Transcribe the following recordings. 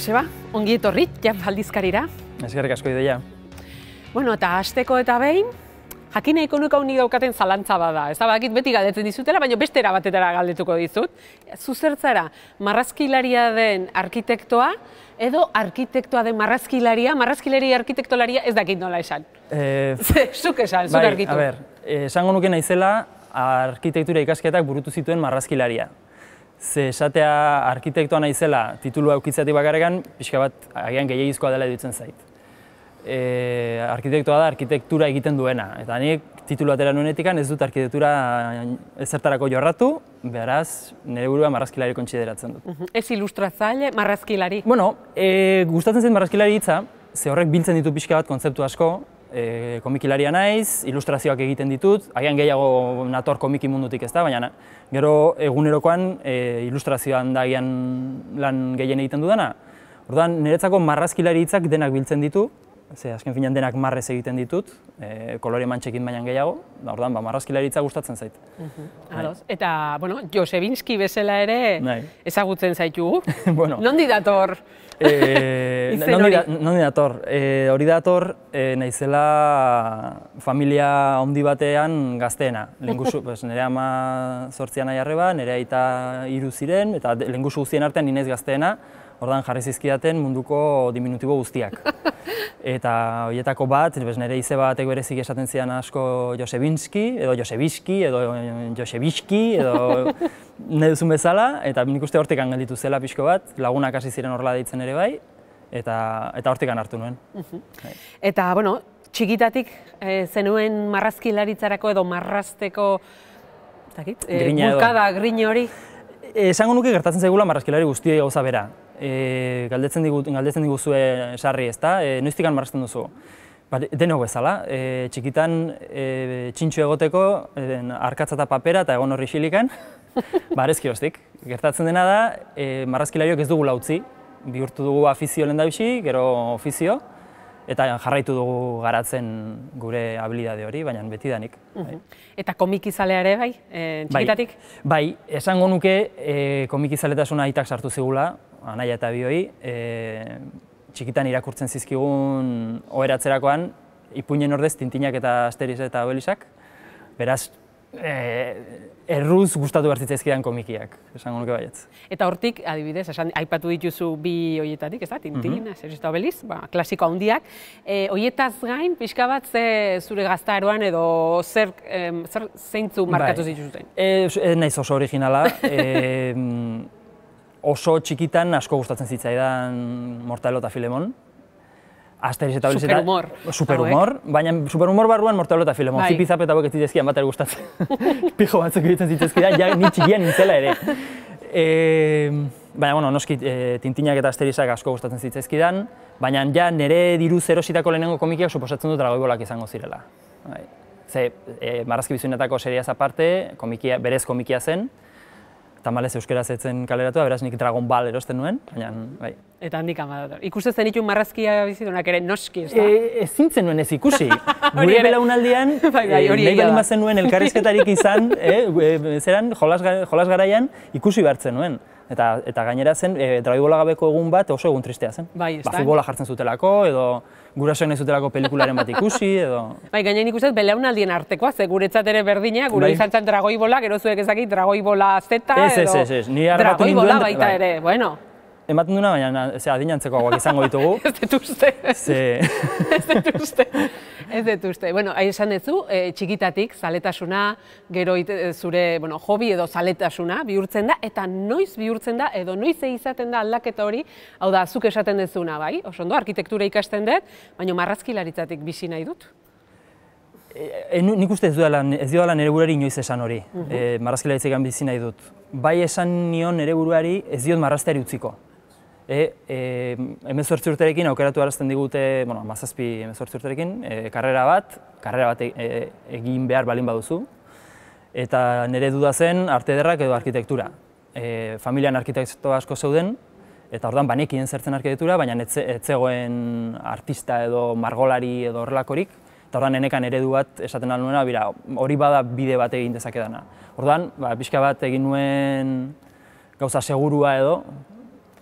Joseba, ongi etorri, aldizkarira. Eskerrik asko ideia. Bueno, eta hasteko eta behin, jakin nahiko nuke unik daukaten zalantza bada. Ez da, badakit beti galdetzen dizutela, baina beste era batetara galdetuko dizut. Zuzertzara, marrazkilaria den arkitektoa, edo arkitektoa den marrazkilaria, arkitektolaria ez dakit nola esan. Zuk esan, zuk argitu. A ber, esango nuke naizela arkitektura ikasketak burutu zituen marrazkilaria. Ze esatea arkitektoa naizela titulua eukitzeatik bakarrekan, pixka bat agian gehiagizkoa dela iruditzen zait. Arkitektoa da arkitektura egiten duena, eta nik titulu atera nuenetik ez dut arkitektura ezertarako jorratu, beraz, nire burua marrazkilari kontsideratzen dut. Ez ilustratzaile, marrazkilari? Bueno, gustatzen zait marrazkilari hitza, ze horrek biltzen ditu pixka bat kontzeptu asko, komikilaria naiz, ilustrazioak egiten ditut, agian gehiago nator komiki mundutik ez da, baina gero egunerokoan ilustrazioan da agian lan gehien egiten dudana. Orduan, niretzako marrazkilari hitzak denak biltzen ditu, ze azken finean denak marrez egiten ditut, kolore mantxekin baina gehiago, orduan marrazkilari hitza gustatzen zait. Eta, bueno, Josebinski bezala ere ezagutzen zaitugu. Nondi dator? Nondi dator? Hori dator naizela familia handi batean gazteena. Nire ama 8 nahi arreba, nire aita 3 ziren, eta lehengusu guztien artean ninaiz gazteena, ordan jarri zizkidaten munduko diminutibo guztiak. Eta horietako bat, nire izeba batek berezik esaten zidan asko Josebinski, edo Josebiski, edo Josebiski, edo nahi duzun bezala, eta nik uste hortik gelditu zela pixko bat, lagunak hasi ziren horrela deitzen ere bai, eta hortik hartu nuen. Eta, bueno, txikitatik zenuen marrazkilaritzarako edo marrazteko bulkada, grine hori? Esango nuke gertatzen zaigula marrazkilari guztioi gauza bera. Galdetzen diguzue sarri, ezta? Noiztikan marrazten duzu? Denok bezala. Txikitan txintxo egoteko arkatza eta papera eta egon horri xilikan, arezkioztik. Gertatzen dena da, marrazkilariok ez dugu utzi, bihurtu dugu afizio lehendabixi, gero ofizio, eta jarraitu dugu garatzen gure habilidade hori, baina betidanik. Eta komikizalea ere bai, txikitatik? Bai, esango nuke komikizaletasuna aitak sartu zigula, anaia eta bioi, txikitan irakurtzen zizkigun oheratzerakoan, ipuinen ordez Tintinak eta Asterix eta Obelixak, beraz, erruz gustatu behar zitzaizkidan komikiak, esango nuke baietz. Eta hortik, adibidez, aipatu dituzu bi horietatik, ez da, Tintin, Asterix eta Obelix, klasiko handiak. Horietaz gain, pixka bat zure gaztaroan edo zeintzu markatu zituzten? Naiz oso originala. Oso txikitan asko gustatzen zitzaidan Mortadelo eta Filemon. Asterix eta Obelix eta... Superhumor. Superhumor, baina superhumor barruan Mortadelo eta Filemon. Zipizap eta hauek ez zitezkidan bat ere gustatzen. Pijo batzuk egiten zitezkidan, ja ni txikian nintzela ere. Baina, bueno, noski Tintinak eta Asterixak asko gustatzen zitzaizkidan, baina ja nire diruz erositako lehenengo komikiak suposatzen dut Dragoi Bolak izango zirela. Ze, Marrazki Bizuinetako seriaz aparte, berez komikia zen, tamalez euskaraz etzen kaleratua, beraz nik Dragon Ball erosten nuen, baina, bai. Eta handik amadotor. Ikusten zenitun marrazkia bizidunak ere noski, ez da? Ez zintzen nuen ez ikusi. Gure belaunaldian, nahi bali mazen nuen elkarrizketarik izan, zeran, jolas garaian, ikusi behartzen nuen. Eta gainera zen, Dragoi Bola gabeko egun bat oso egun tristea zen. Bai, ez da? Futbola jartzen zutelako, edo gurasoek nahi zutelako pelikularen bat ikusi, edo... Bai, gaina nik uste belaunaldien artekoa, ze guretzat ere berdina, gure izan zen Dragoi Bola, gero zuek ezakit Dragoi Bola Z, edo... Dragoi Bola baita ere, bueno. Ematen duna, baina adinantzekoagoak izango ditugu. Ez dut uste. Ez dut uste. Bueno, esan duzu, txikitatik zaletasuna, gero zure hobi edo zaletasuna bihurtzen da, eta noiz bihurtzen da, edo noiz izaten da aldaketa hori, hau da, zuk esaten duzuna, bai? Oso ondo, arkitektura ikasten dut, baina marrazkilaritzatik bizi nahi dut. Nik uste ez dudala nire buruari inoiz esan hori, marrazkilaritzekan bizi nahi dut. Bai esan nion nire buruari ez diot marrazteari utziko. 18 urterekin aukeratu arazten digute, 17-18 urterekin, karrera bat egin behar balin baduzu. Eta nire duda zen arte ederrak edo arkitektura. Familian arkitekto asko zeuden, eta orduan banekien zertzen arkitektura, baina ez zegoen artista edo margolari edo horrelakorik. Eta orduan enekan eredu bat esaten ahal nuena, hori bada bide bat egin dezakedana. Orduan, pixka bat egin nuen gauza segurua edo,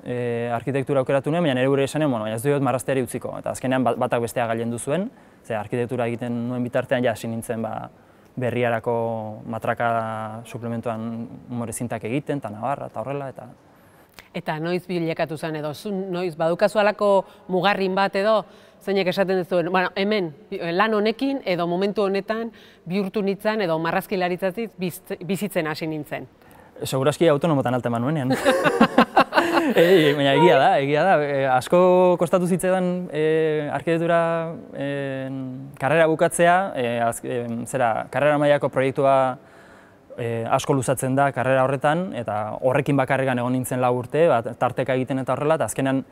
arkitektura aukeratu nuen, baina nire gure esanen, baina ez dut marrazteari utziko. Eta azkenean batak bestea gailendu zuen, ze arkitektura egiten nuen bitartean ja hasi nintzen berriarako matraka suplementuan umore zintak egiten, eta nabarra, eta horrela. Eta noiz bilekatu zen edo, noiz badukazu halako mugarrin bat edo, zeinek esaten duzuen, bueno, hemen lan honekin edo momentu honetan bihurtu nintzen edo marrazkilaritzatik bizitzen hasi nintzen. Segurazki autonomotan alta eman nuenean. Baina egia da. Asko kostatu zitzaidan arkitektura karrera bukatzea, karrera mailako proiektua asko luzatzen da karrera horretan, eta horrekin bakarregan egon nintzen 4 urte, tarteka egiten eta horrela, eta azkenean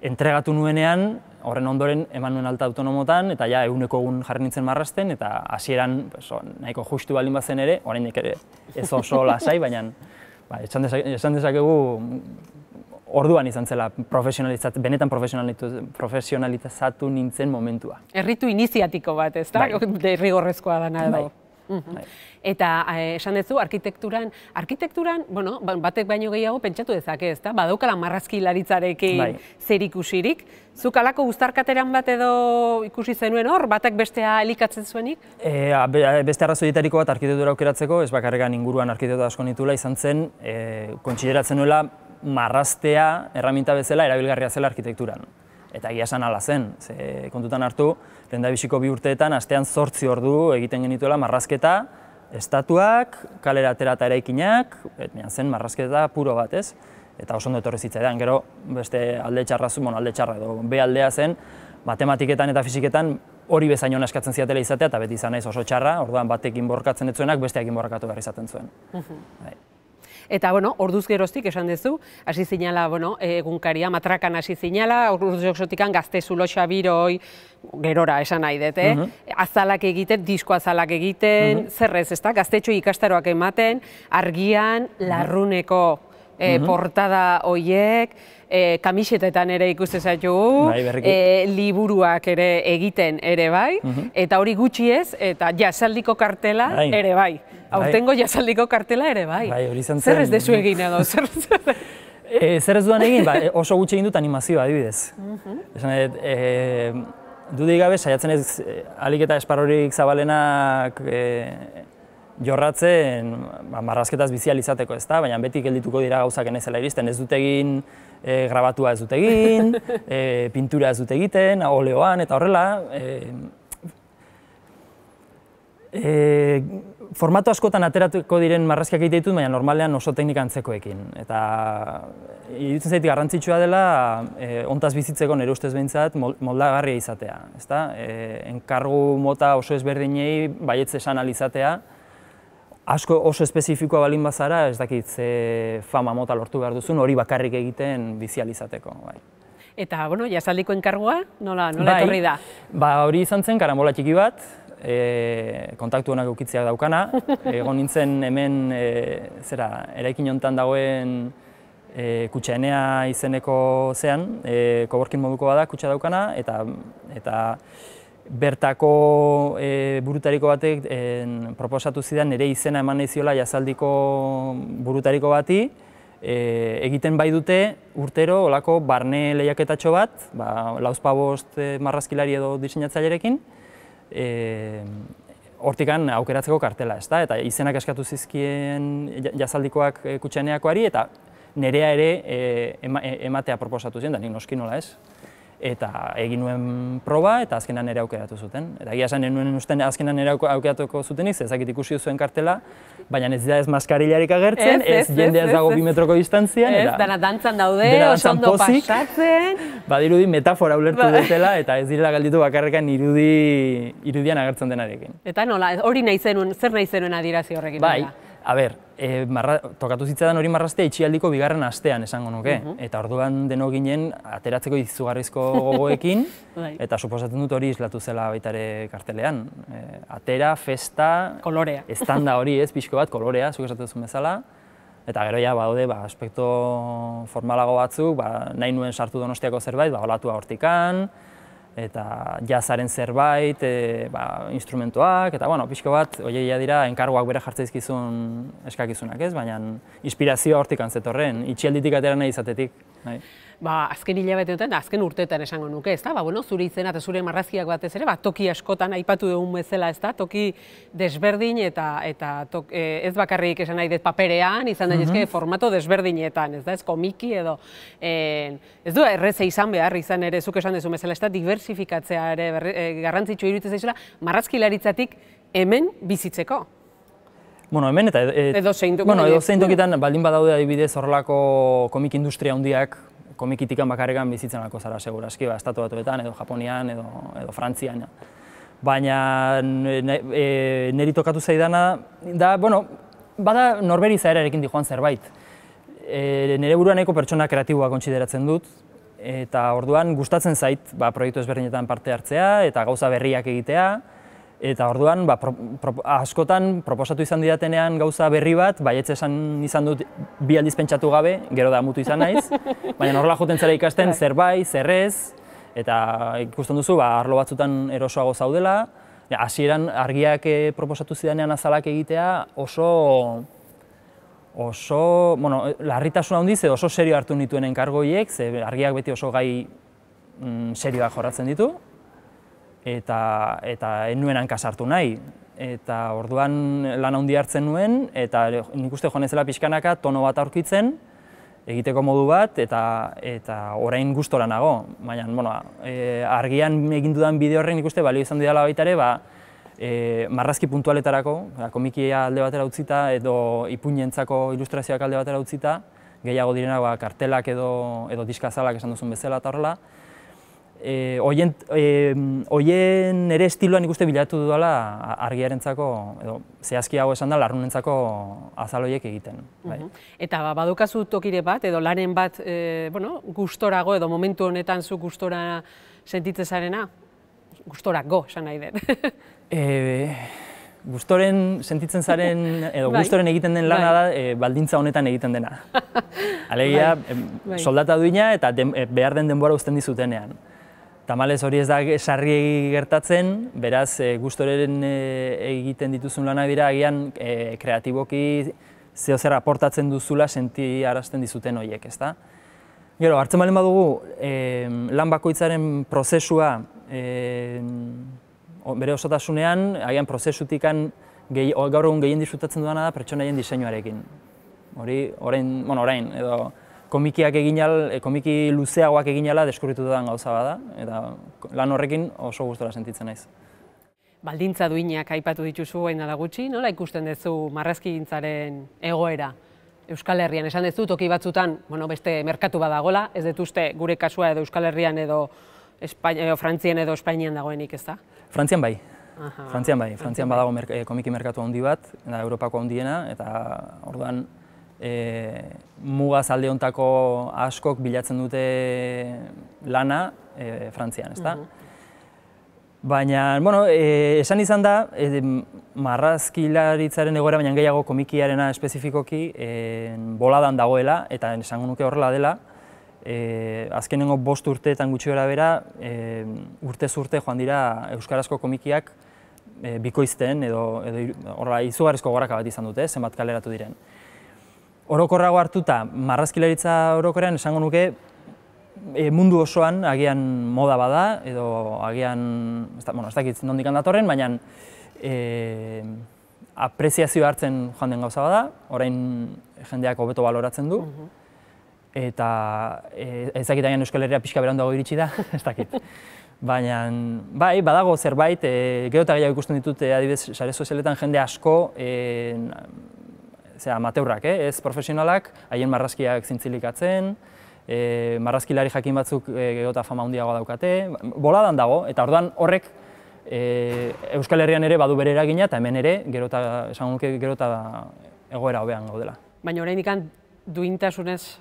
entregatu nuenean, horren ondoren eman nuen alta autonomotan, eta ja eguneko egun jarri nintzen marrazten, eta hasieran nahiko justu baldin bazen ere, oraindik ere ez oso lasai, baina esan dezakegu orduan izan zela benetan profesionalizatu nintzen momentua. Erritu iniziatiko bat, ez da? Derrigorrezkoa dana edo. Eta esan duzu, arkitekturan, bueno, batek baino gehiago pentsatu dezake, ez da? Badaukala marrazkilaritzarekin zer ikusirik. Zuk alako uztarkateran bat edo ikusi zenuen hor, batek bestea elikatzen zuenik? Beste arrazoietariko bat arkitektura aukeratzeko, ez bakarrekan inguruan arkitektura asko nitula izan zen, kontsideratzen nuela marraztea erraminta bezala erabilgarria zela arkitekturan. Eta egia esan hala zen, kontutan hartu, lehendabiziko 2 urteetan, astean 8 ordu egiten genituela marrazketa, estatuak, kalera atera eta eraikinak, zen marrazketa puro bat, ez? Eta oso ondo etorri zitzaidan, gero beste alde txarra edo B aldea zen, matematiketan eta fiziketan hori bezain ona eskatzen ziatela izatea, eta beti izan naiz oso txarra, orduan batekin borrokatzen ez zuenak, besteakin borrokatu behar izaten zuen. Eta, bueno, orduz geroztik esan duzu, hasi zinala, bueno, egunkaria, matrakan hasi zinala, orduz geroztikan Gazte Zulo Xabiroi, gerora esan nahi dut, azalak egiten, disko azalak egiten, zerrez, ez da, gaztetxo ikastaroak ematen, argian, larruneko portada hoiek, kamisetetan ere ikusten zaitugu, liburuak ere egiten ere bai, eta hori gutxi ez, eta jasaldiko kartela ere bai. Aurtengo jasaldiko kartela ere bai. Zer ez dezu egin edo? Zer ez duan egin? Oso gutxi egin dut animazioa, adibidez. Dudik gabe, saiatzen ez ahalik eta esparrorik zabalenak jorratzen marrazketaz bizial izateko, ez da? Baina beti geldituko dira gauzak enezela iristen. Ez dut egin grabatua ez dut egin, pintura ez dut egiten, oleoan eta horrela. Formatu askotan ateratuko diren marrazkiak egite ditut, baina normalean oso teknika antzekoekin. Eta iruditzen zait garrantzitsua dela, hontaz bizitzeko nire ustez behintzat, moldagarria izatea. Enkargu mota oso ezberdinei baietz esan alizatea, asko oso espezifikoa balin bazara, ez dakit ze fama mota lortu behar duzun, hori bakarrik egiten bizial izateko. Eta, bueno, jasaldiko enkargua, nola etorri da? Hori izan zen, karambola txiki bat, kontaktu honak ukitziak daukana. Egon nintzen hemen eraikin honetan dagoen Kutxaenea izeneko zean, koborkin moduko bada kutxa daukana, eta bertako burutariko batek proposatu zidan nire izena eman nahi ziola jasaldiko burutariko bati, egiten bai dute urtero olako barne lehiaketatxo bat, 45 marrazkilari edo diseinatzailerekin, hortikan aukeratzeko kartela, ez da? Eta izenak eskatu zizkien jasaldikoak Kutxaeneakoari, eta nerea ere ematea proposatu zen, da nik noski nola ez. Eta egin nuen proba, eta azkenan ere aukeratu zuten. Eta egia esan nuen usten azkenan ere aukeratuko zutenik, ezakit ikusi zuen kartela, baina ez da ez maskarillarik agertzen, ez jendea ez dago 2 metroko distantzian. Ez, dana dantzan daude, oso ondo pasatzen. Badirudi metafora ulertu dutela, eta ez direla galditu bakarrekan irudian agertzen denarekin. Eta nola, hori nahi zenuen, zer nahi zenuen adierazi horrekin? Bai, a ber, tokatu zitzaidan hori marraztea itxialdiko 2. astean esango nuke. Eta orduan deno ginen ateratzeko izugarrizko gogoekin, eta suposatzen dut hori islatu zela baita ere kartelean. Atera, festa, kolorea. Estanda hori ez, pixko bat, kolorea, zuk esaten zuen bezala. Eta gero ja badaude aspekto formalago batzuk, nahi nuen sartu Donostiako zerbait, olatua hortikan, eta jazzaren zerbait, instrumentuak, eta pixko bat, oieia dira, enkarguak bere jartzaizkizun eskakizunak ez, baina inspirazioa hortik antzetorren, itxialditik atera nahi izatetik. Azken hilabeteetan, azken urteetan esango nuke, ezta? Zure izena eta zure marrazkiak batez ere, toki askotan aipatu dugun bezala, ezta? Toki desberdin eta ez bakarrik esan nahi dut paperean, izan daitezke formato desberdinetan, ez da? Ez komiki edo, ez du erreze izan behar, izan ere, zuk esan duzu bezala, ez da? Diversifikatzea ere garrantzitsua iruditzen zaizula, marrazkilaritzatik hemen bizitzeko. Hemen eta edozein tokitan baldin badaude adibidez horrelako komik industria handiak, komikitikan bakarrekan bizitzen alko zara, seguraski, Estatu Batuetan, edo Japonian, edo Frantzian. Baina niri tokatu zaidana, bada norberi zaerarekin dijoan zerbait. Nire buruan nahiko pertsona kreatiboa kontsideratzen dut, eta orduan gustatzen zait proiektu ezberdinetan parte hartzea, eta gauza berriak egitea, eta orduan askotan proposatu izan didatenean gauza berri bat, baietz esan izan dut bi aldiz pentsatu gabe, gero da mutu izan naiz, baina horrela joten zara ikasten zerbait, zerrez, eta ikusten duzu arlo batzutan erosoago zaudela, hasieran argiak proposatu zidanean azalak egitea oso larritasuna handiz edo oso serio hartu nituen enkargoiek, ze argiak beti oso gai serioak jorratzen ditu, eta ez nuen hanka sartu nahi. Eta orduan lan handi hartzen nuen, eta nik uste joan ezela pixkanaka tono bat aurkitzen, egiteko modu bat, eta orain gustora nago. Baina, argian egin dudan bideo horrek nik uste balio izan didala baita ere, marrazki puntualetarako, komikia alde batera utzita, edo ipuinentzako ilustrazioak alde batera utzita, gehiago direnak kartelak edo diskazalak esan duzun bezala eta horrela, Hoien ere estiloan nik uste bilatu dudala argiarentzako, edo zehazkiago esan da, larrunentzako azal horiek egiten. Eta badukazu tokire bat, edo lanen bat gustorago, edo momentu honetan zu gustora sentitzen zarena? Gustorago, esan nahi dut. Gustoren sentitzen zaren, edo gustoren egiten den lana da, baldintza honetan egiten dena. Alegia, soldata duina eta behar den denbora uzten dizutenean. Tamalez hori ez da sarri gertatzen, beraz, gustoren egiten dituzun lanak dira, agian kreatiboki zehozer aportatzen duzula sentiarazten dizuten horiek, ezta? Gero, hartzen balen badugu, lan bakoitzaren prozesua bere osotasunean, agian prozesutikan gaur egun gehien disfrutatzen dudana da pertsonaien diseinuarekin. Orain, edo komiki luzeagoak egin ala deskubritu dudan gauza bada, eta lan horrekin oso gustora sentitzen naiz. Baldintza duinak aipatu dituzu orain dela gutxi, nola ikusten duzu marrazkigintzaren egoera Euskal Herrian? Esan duzu toki batzutan beste merkatu badagola, ez dut uste gure kasua edo Euskal Herrian edo Frantzian edo Espainian dagoenik, ez da? Frantzian bai. Frantzian badago komiki merkatu handi bat, Europako handiena, eta orduan mugaz alde hontako askok bilatzen dute lana Frantzian, ezta? Baina, esan izan da, marrazkilaritzaren egoera, baina gehiago komikiarena espezifikoki boladan dagoela, eta esango nuke horrela dela, azkenengo 5 urteetan gutxi gora bera, urtez urte joan dira euskarazko komikiak bikoizten, edo izugarrizko goraka bat izan dute, zenbat kaleratu diren. Orokorrago hartuta, marrazkilaritza orokorrean esango nuke mundu osoan agian moda bada, edo agian, ez dakit nondik datorren, baina apreziazioa hartzen joan den gauza bada, orain jendeak hobeto baloratzen du, eta ez dakit agian Euskal Herria pixka beranduago iritsi da, ez dakit. Baina, bai, badago zerbait, gero eta gehiago ikusten ditut, adibidez, sare sozialetan jende asko, amateurrak, ez profesionalak, haien marrazkiak zintzilikatzen, marrazkilari jakin batzuk gero eta fama handiagoa daukate, boladan dago, eta orduan horrek Euskal Herrian ere badu bere eragina, eta hemen ere, gero eta egoera hobean gaudela. Baina oraindik duintasunez,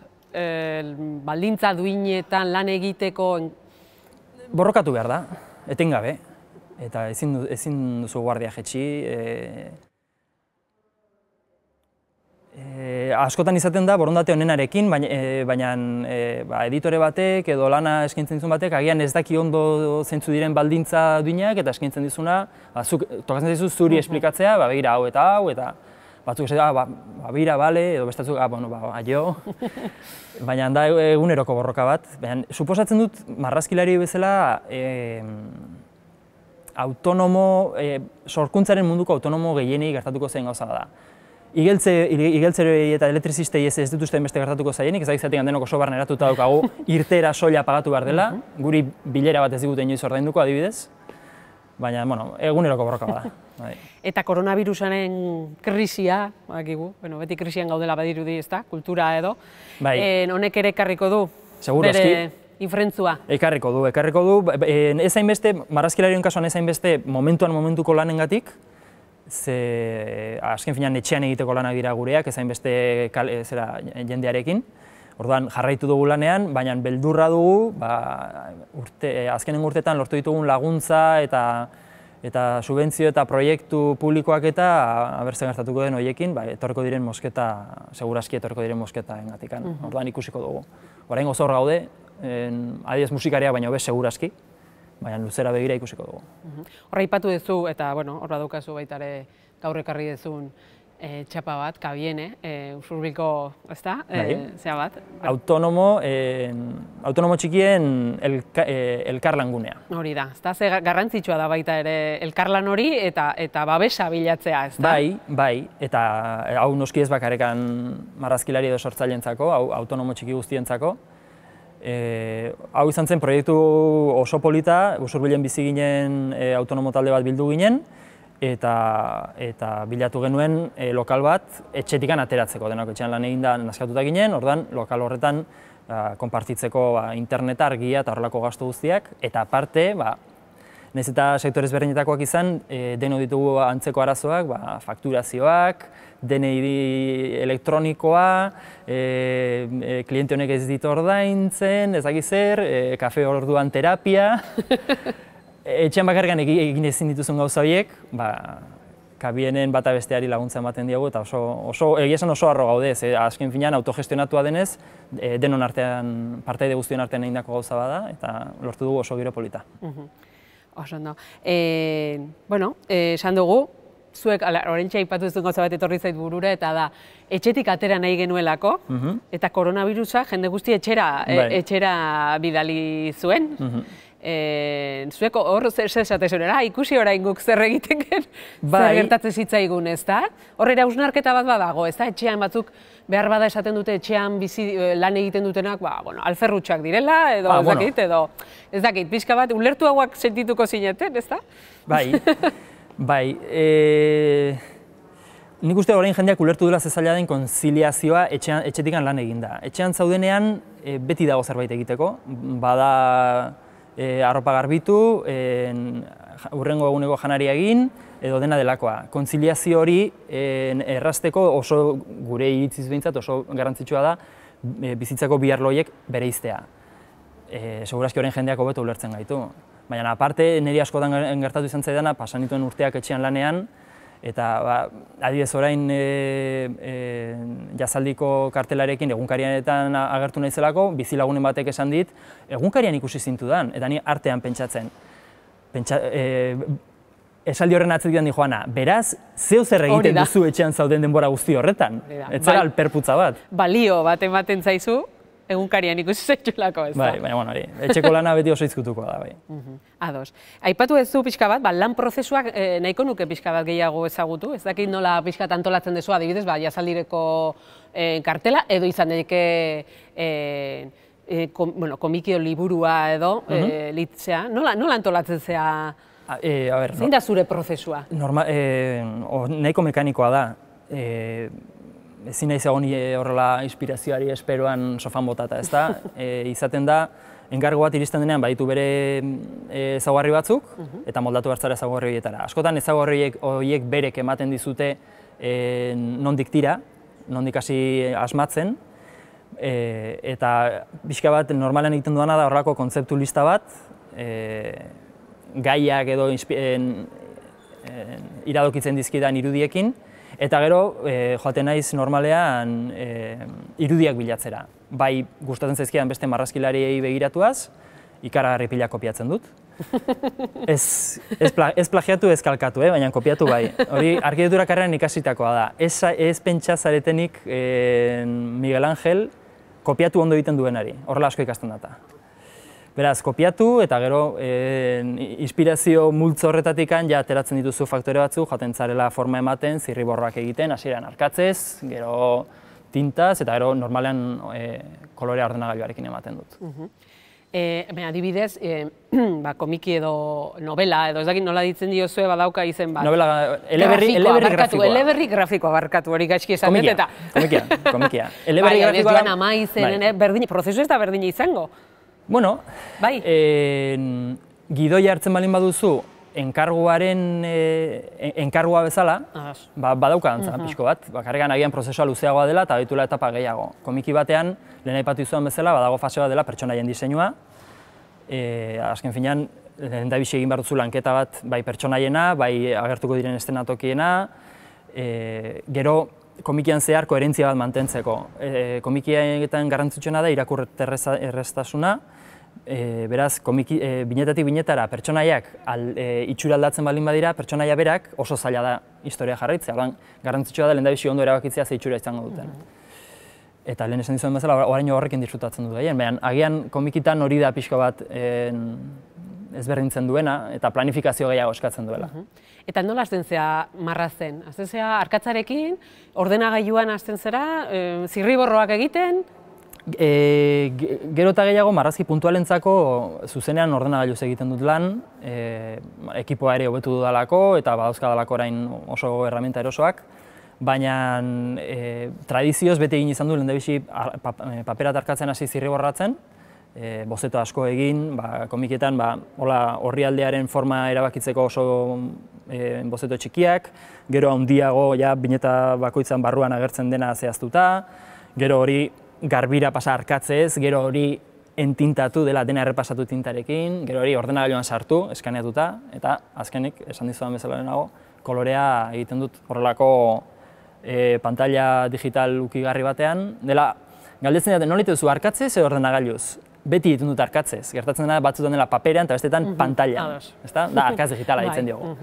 baldintza duinetan lan egiteko... Borrokatu behar da, etengabe, eta ezin duzu guardia jetxi. Askotan izaten da borondate honenarekin, baina editore batek edo lana eskaintzen dizun batek agian ez daki ondo zeintzu diren baldintza duinak eta eskaintzen dizuna, tokatzen dizu zuri esplikatzea, begira hau eta batzuk esaten, bira, bale, edo bestatzuk, bueno, aio. Baina da eguneroko borroka bat. Baina, suposatzen dut, marrazkilari bezala, autonomo, sorkuntzaren munduko autonomo gehienei gertatuko zen gauza da. Igeltzerei eta elektrizistei ez dituzten beste gertatuko zaienik, ezagizatik denok oso barneratuta daukagu, irtera soila pagatu behar dela, guri bilera bat ez digute inoiz ordainduko adibidez, baina, bueno, eguneroko borroka bada. Eta koronavirusaren krisia, beti krisian gaudela badirudi, ezta, kultura edo, honek ere ekarriko du bere infrentzua. Ekarriko du, ez hainbeste, marrazkilarien kasuan ez hainbeste momentuko lanengatik, ze azken finean etxean egiteko lanak dira gureak, ez hainbeste jendearekin. Orduan jarraitu dugu lanean, baina beldurra dugu, azkenengo urteetan lortu ditugun laguntza eta subentzio eta proiektu publikoak eta abertzen gertatuko den horiekin, etorriko diren mosketa, segurazki etorriko diren mosketa engatikan. Orduan ikusiko dugu. Orain gozo hor gaude, adibidez musikaria baina bez segurazki, baina luzera begira ikusiko dugu. Horra ipatu duzu, eta hor badaukazu baita ere gaur ekarri duzun txapa bat, Kabiene, Usurbilko, ezta, zea bat? Autonomo txikien elkarlan gunea. Hori da, ezta, ze garrantzitsua da baita ere elkarlan hori eta babesa bilatzea, ezta? Bai, eta hau noski ez bakarekan marrazkilari edo sortzaileentzako, hau autonomo txiki guztientzako. Hau izan zen proiektu oso polita, Usurbilen bizi ginen autonomo talde bat bildu ginen, eta bilatu genuen lokal bat etxetikan ateratzeko, denok etxean lan eginda naskatuta ginen, ordan lokal horretan konpartitzeko interneta, argia eta horrelako gastu guztiak, eta aparte, nahiz eta sektore ezberdinetakoak izan, deno ditugu antzeko arazoak, fakturazioak, DNI elektronikoa, kliente honek ez dit ordaintzen, ez dakit zer, kafe orduan terapia. Etxean bakarrikan egin ezin dituzun gauza horiek, Kabienen bata besteari laguntza ematen diagu eta egia esan oso harro gaude, azken finean autogestionatua denez, denon artean, partaide guztien artean egindako gauza bada, eta lortu dugu oso giro polita. Oso ondo. Esan dugu, zuek oraintxe aipatu ez duen gauza bat etorri zait burura, eta da, etxetik atera nahi genuelako, eta koronavirusa jende guzti etxera bidali zuen. Zuek hor zer esate zuen, ikusi orain guk zer egiten gen, zer gertatzen zitzaigun, ez da? Horrela hausnarketa bat badago, ez da? Etxean batzuk behar bada esaten dute etxean lan egiten dutenak, alferrutxak direla, edo ez dakit, pixka bat, ulertu hauak sentituko zineten, ez da? Bai, nik uste orain jendeak ulertu dela zezaila den konziliazioa etxetikan lan eginda. Etxean zaudenean beti dago zerbait egiteko, bada arropa garbitu, hurrengo eguneko janaria egin, edo dena delakoa. Konziliazio hori errazteko oso gure iritziz behintzat oso garrantzitsua da bizitzako bi arlo horiek bereiztea. Segurazki orain jendeak hobeto ulertzen gaitu. Baina aparte, niri askotan gertatu izan zaidana, pasan dituen urteak etxean lanean, eta adibidez orain jazaldiko kartelarekin egunkarianetan agertu naizelako, bizilagunen batek esan dit, egunkarian ikusi zintudan, eta ni artean pentsatzen. Esaldi horren atzetik handi joana, beraz, zeo zer egiten duzu etxean zauden denbora guzti horretan? Ez zara alperputza bat. Balio bat ematen zaizu, egunkarian ikusi zaitxulako, ez da? Baina, hori, etxeko lana beti oso izkutuko da, bai. Ados. Aipatu ez du pixka bat, lan prozesuak nahiko nuke pixka bat gehiago ezagutu, ez dakit nola pixka antolatzen dezu, adibidez, jazaldireko kartela, edo izan daiteke komikio liburua edo, litzea, nola antolatzen zea? Zein da zure prozesua? Nahiko mekanikoa da. Ezin nahi zegoen horrela inspirazioari esperoan sofan botata, ez da? Izaten da, enkargo bat iristen denean baditu bere ezaugarri batzuk, eta moldatu hartzara ezaugarri horietara. Askotan ezaugarri horiek berek ematen dizute nondik tira, nondik hasi asmatzen, eta pixka bat normalean egiten duana da horrelako kontzeptu lista bat, gaiak edo iradokitzen dizkidan irudiekin, eta gero joaten naiz normalean irudiak bilatzera. Bai gustatzen zaizkidan beste marrazkilariei begiratuaz, ikaragarri pila kopiatzen dut. Ez plagiatu, ez kalkatu, baina kopiatu bai. Hori arkitektura karreran ikasitakoa da. Ez pentsa zaretenik Miguel Ángel kopiatu ondo egiten duenari, horrela asko ikasten data. Beraz, kopiatu eta gero inspirazio multzo horretatik ja ateratzen dituzu faktore batzuk, jaten zarela forma ematen, zirriborroak egiten, hasieran arkatzez, gero tintaz eta gero normalean kolorea ordenagailuarekin ematen dut. Adibidez, komiki edo novela, edo ez dakit nola ditzen diozue badauka izen bat. Novela, eleberri grafikoa. Barkatu, hori gaizki esan dut eta. Komikia. Eleberri grafikoa. Joan ama izen, prozesu ez da berdina izango. Bueno, gidoia hartzen balin baduzu, enkargua bezala, badauka antza pixko bat, bakarrikan agian prozesua luzeagoa dela eta baitula etapa gehiago. Komiki batean, lehen aipatu izan bezala, badago fase bat dela pertsonaien diseinua. Azken finean, lehen da bizi egin behar duzu lanketa bat, bai pertsonaiena, bai agertuko diren eszenatokiena, gero komikian zehar koherentzia bat mantentzeko. Komikietan garrantzitsuena da irakurrete erraztasuna, beraz, binetatik binetara pertsonaiak itxura aldatzen baldin badira, pertsonaia berak oso zaila da historia jarraitzea. Garrantzitsua da lehendabizi ondo erabakitzea ze itxura izango duten. Eta lehen esan dizuen bezala, oraino horrekin disfrutatzen dut gehien, baina agian komikitan hori da pixko bat ezberdintzen duena eta planifikazio gehiago eskatzen duela. Eta nola hasten zea marrazten? Hasten zea arkatzarekin, ordenagailuan hasten zera, zirriborroak egiten? Gero eta gehiago marrazki puntualentzako zuzenean ordenagailuz egiten dut lan, ekipoa ere hobetu dudalako eta badauzkadalako orain oso erraminta erosoak, baina tradizioz bete egin izan du lehendabizi paperat arkatzen hasi zirriborratzen, bozeto asko egin, komikietan orrialdearen forma erabakitzeko oso bozeto txikiak, gero handiago bineta bakoitzan barruan agertzen dena zehaztuta, gero hori garbira pasa arkatzez, gero hori entintatu dela dena errepasatu tintarekin, gero hori ordenagailuan sartu, eskaneatuta, eta azkenik, esan dizudan bezala lehenago, kolorea egiten dut horrelako pantalla digital ukigarri batean, dela, galdetzen dut, nola duzu arkatzez edo ordenagailuz? Beti egiten dut arkatzez, gertatzen dena batzutan dela paperean eta bestetan pantalla, da arkaz digitala ditzen diogu.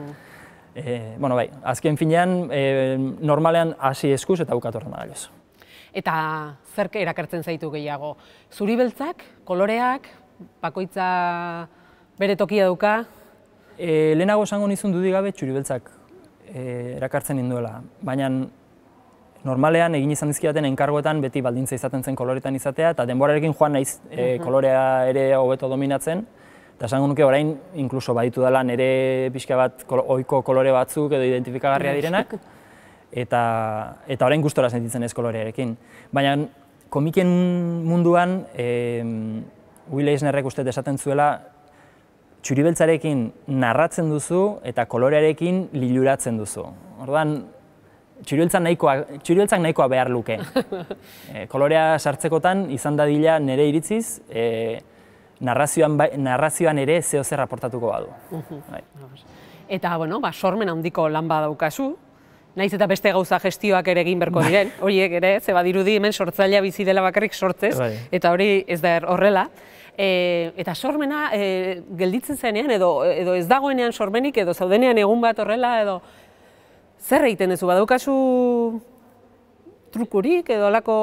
Bueno, bai, azken finean, normalean hasi eskuz eta bukatu ordenagailuz. Eta zer erakartzen zaitu gehiago? Zuri beltzak, koloreak, bakoitza bere tokia dauka? Lehenago esango nizun dudik gabe txuri beltzak erakartzen ninduela, baina normalean egin izan dizkidaten enkargoetan beti baldintza izaten zen koloretan izatea, eta denborarekin joan naiz kolorea ere hobeto dominatzen, eta esango nuke orain inkluso baditu dela nire pixka bat ohiko kolore batzuk edo identifikagarria direnak, eta orain gustora sentitzen ez kolorearekin. Baina komikien munduan, Will Eisnerrek uste esaten zuela, txuribeltzarekin narratzen duzu eta kolorearekin liluratzen duzu. Orduan, txuribeltzak nahikoa behar luke. Kolorea sartzekotan izan dadila nire iritziz, narrazioan ere zeo zer raportatuko badu. Eta, sormen handiko lan badaukazu, nahiz eta beste gauza gestioak ere egin berko diren, horiek ere, ze badirudi hemen sortzailea bizi dela bakarrik sortzez, eta hori ez da horrela. Eta sormena gelditzen zenean, edo ez dagoenean sormenik, edo zaudenean egun bat horrela, edo zer egiten duzu, badaukazu trukurik, edo alako,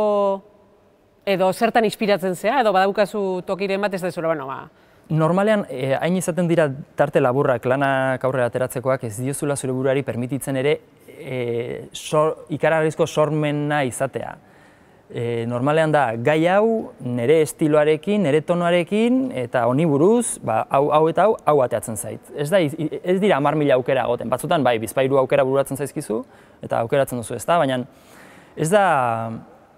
edo zertan inspiratzen zea, edo badaukazu tokiren bat ez da zure, Normalean, hain izaten dira tarte laburrak lanak aurrera ateratzekoak ez diozula zure buruari permititzen ere ikaragarrizko sormena izatea. Normalean da, gai hau, nire estiloarekin, nire tonoarekin, eta honi buruz, hau eta hau ateatzen zait. Ez dira 10.000 aukera egoten, batzutan, bizpahiru aukera bururatzen zaizkizu, eta aukeratzen duzu ez da, baina ez da,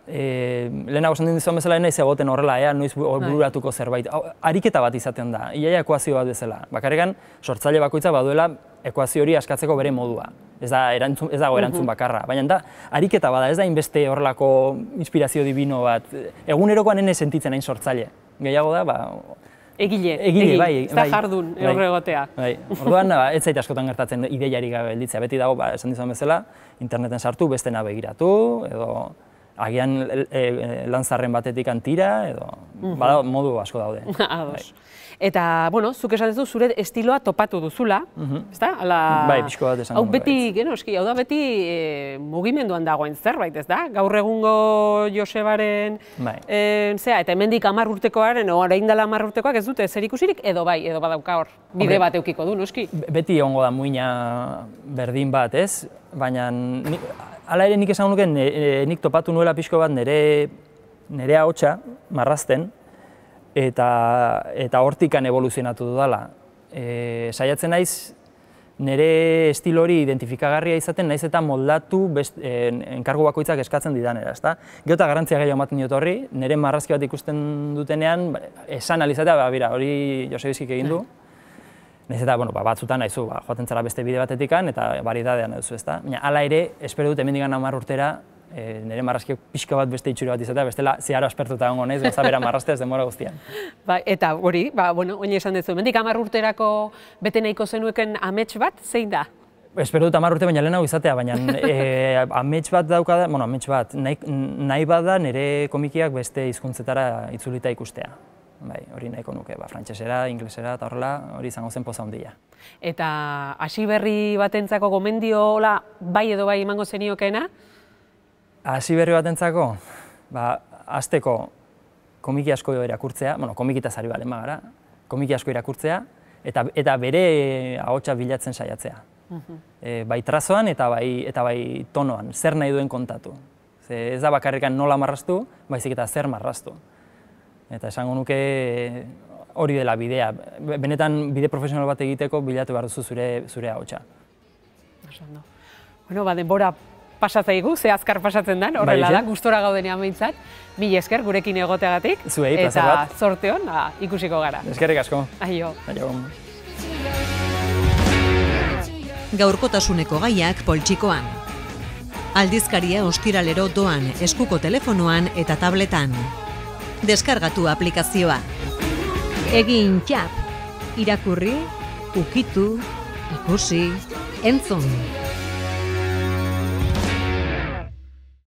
lehenago esan dizuan bezala naiz egoten horrela, noiz bururatuko zerbait. Ariketa bat izaten da, iaia ekuazio bat bezala. Bakarrekan, sortzaile bakoitza baduela ekuazio hori askatzeko bere modua. Ez dago erantzun bakarra, baina da, ariketa bada, ez da inbeste horrelako inspirazio divino bat. Egunerokoan ene sentitzen hain sortzaile. Gehiago da, egile, bai. Ez da jardun, horregotea. Orduan, ez zait askotan gertatzen ideiarik gabe gelditzea. Beti dago, esan dizuan bezala, interneten sartu, bestena begiratu, edo agian lanzarren batetik tira, edo bada modu asko daude. Ados. Eta, bueno, zuk esan duzu zure estiloa topatu duzula, ezta? Bai, pixko bat esango. Hau beti, hau da beti mugimenduan dagoen zerbait, ez da? Gaur egungo Josebaren, eta hemendik 10 urtekoaren, orain dela 10 urtekoak ez dute zer ikusirik, edo bai, edo badauka hor, bide bat eukiko du, noski? Beti egongo da muina berdin bat, ez? Baina, hala ere nik esan nuke, nik topatu nuela pixko bat nire ahotsa marrazten, eta hortikan evoluzionatu dudala. Saiatzen naiz, nire estilo hori identifikagarria izaten, naiz eta moldatu enkargu bakoitzak eskatzen didanera, ezta? Gero eta garrantzia gehiago ematen diot horri, nire marrazki bat ikusten dutenean, esan alizatea, bera, hori Josebizkik egin du. Naiz eta, batzutan nahizu, joaten zara beste bide batetikan, eta baridadean duzu, ezta? Hala ere, espero dut hemendik 10 urtera, nire marrazkiak pixka bat beste itxura bat izatea, bestela zeharo aspertuta egongo naiz, gozabera marraztea ez denbora guztian. Eta hori, oin esan duzu, hemendik 10 urterako bete nahiko zenueken amets bat, zein da? Espero dut 10 urte baina lehenago izatea, baina amets bat dauka da, amets bat, nahi bada nire komikiak beste hizkuntzetara itzulita ikustea. Hori nahiko nuke, frantsesera, inglesera eta horrela, hori izango zen poza handia. Eta hasi berri batentzako gomendio bai edo bai emango zeniokeena? Hasi berri batentzako, hasteko komiki asko irakurtzea, komikitaz ari balen bagara, komiki asko irakurtzea, eta bere ahotsa bilatzen saiatzea. Bai trazoan eta bai tonoan, zer nahi duen kontatu. Ez da bakarrikan nola marraztu, baizik eta zer marraztu. Eta esango nuke hori dela bidea. Benetan bide profesional bat egiteko bilatu behar duzu zure ahotsa. Denbora pasatzaigu, ze azkar pasatzen den, horrela da, gustora gaudenean behintzat. Mila esker gurekin egoteagatik. Zuei, plazer bat. Eta zorte hon, ikusiko gara. Eskerrik asko. Aio. Gaurkotasuneko gaiak poltsikoan. Aldizkaria ostiralero doan eskuko telefonoan eta tabletan. Deskargatu aplikazioa. Egin txap. Irakurri, ukitu, ikusi, entzun.